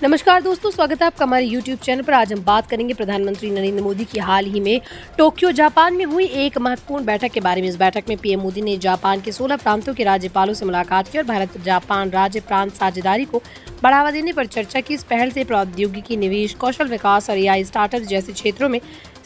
नमस्कार दोस्तों, स्वागत है आपका हमारे YouTube चैनल पर। आज हम बात करेंगे प्रधानमंत्री नरेंद्र मोदी की हाल ही में टोक्यो जापान में हुई एक महत्वपूर्ण बैठक के बारे में। इस बैठक में पीएम मोदी ने जापान के 16 प्रांतों के राज्यपालों से मुलाकात की और भारत जापान राज्य प्रांत साझेदारी को बढ़ावा देने पर चर्चा की। इस पहल से प्रौद्योगिकी, निवेश, कौशल विकास और एआई स्टार्टअप जैसे क्षेत्रों में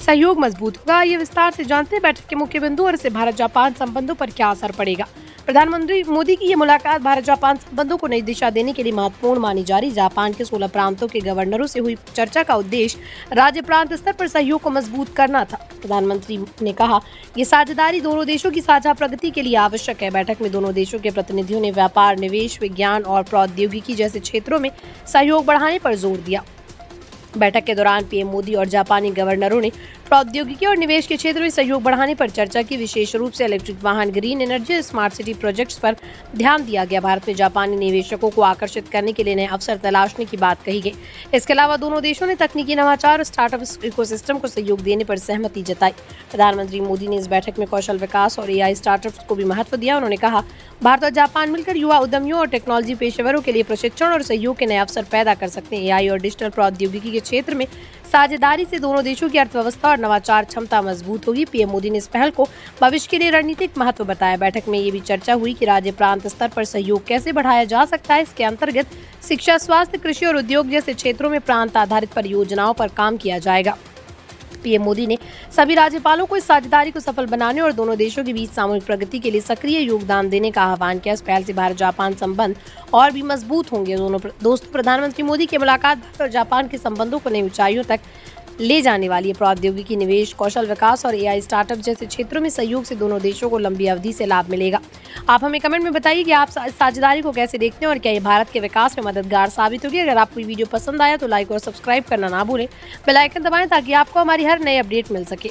सहयोग मजबूत होगा। ये विस्तार से जानते हैं बैठक के मुख्य बिंदु और इससे भारत जापान संबंधों पर क्या असर पड़ेगा। प्रधानमंत्री मोदी की ये मुलाकात भारत जापान संबंधों को नई दिशा देने के लिए महत्वपूर्ण मानी जा रही। जापान के 16 प्रांतों के गवर्नरों से हुई चर्चा का उद्देश्य राज्य प्रांत स्तर पर सहयोग को मजबूत करना था। प्रधानमंत्री ने कहा, ये साझेदारी दोनों देशों की साझा प्रगति के लिए आवश्यक है। बैठक में दोनों देशों के प्रतिनिधियों ने व्यापार, निवेश, विज्ञान और प्रौद्योगिकी जैसे क्षेत्रों में सहयोग बढ़ाने पर जोर दिया। बैठक के दौरान पीएम मोदी और जापानी गवर्नरों ने प्रौद्योगिकी और निवेश के क्षेत्र में सहयोग बढ़ाने पर चर्चा की। विशेष रूप से इलेक्ट्रिक वाहन, green energy, smart city projects पर ध्यान दिया गया। भारत में जापानी निवेशकों को आकर्षित करने के लिए नए अवसर तलाशने की बात कही गई। इसके अलावा दोनों देशों ने तकनीकी नवाचार और स्टार्टअप इकोसिस्टम को सहयोग देने पर सहमति जताई। प्रधानमंत्री मोदी ने इस बैठक में कौशल विकास और एआई स्टार्टअप्स को भी महत्व दिया। उन्होंने कहा, भारत और जापान मिलकर युवा उद्यमियों और टेक्नोलॉजी पेशेवरों के लिए प्रशिक्षण और सहयोग के नए अवसर पैदा कर सकते हैं। एआई और डिजिटल प्रौद्योगिकी के क्षेत्र में साझेदारी से दोनों देशों की अर्थव्यवस्था और नवाचार क्षमता मजबूत होगी। पीएम मोदी ने इस पहल को भविष्य के लिए रणनीतिक महत्व बताया। बैठक में ये भी चर्चा हुई कि राज्य प्रांत स्तर पर सहयोग कैसे बढ़ाया जा सकता है। इसके अंतर्गत शिक्षा, स्वास्थ्य, कृषि और उद्योग जैसे क्षेत्रों में प्रांत आधारित परियोजनाओं पर काम किया जाएगा। पीएम मोदी ने सभी राज्यपालों को इस साझेदारी को सफल बनाने और दोनों देशों के बीच सामूहिक प्रगति के लिए सक्रिय योगदान देने का आह्वान किया। इस पहल से भारत जापान संबंध और भी मजबूत होंगे। दोस्तों, प्रधानमंत्री मोदी की मुलाकात भारत और जापान के संबंधों को नई ऊंचाइयों तक ले जाने वाली है। प्रौद्योगिकी, निवेश, कौशल विकास और एआई स्टार्टअप जैसे क्षेत्रों में सहयोग से दोनों देशों को लंबी अवधि से लाभ मिलेगा। आप हमें कमेंट में बताइए कि आप साझेदारी को कैसे देखते हैं और क्या ये भारत के विकास में मददगार साबित होगी। अगर आपको ये वीडियो पसंद आया तो लाइक और सब्सक्राइब करना ना भूलें। बेल आइकन दबाएं ताकि आपको हमारी हर नई अपडेट मिल सके।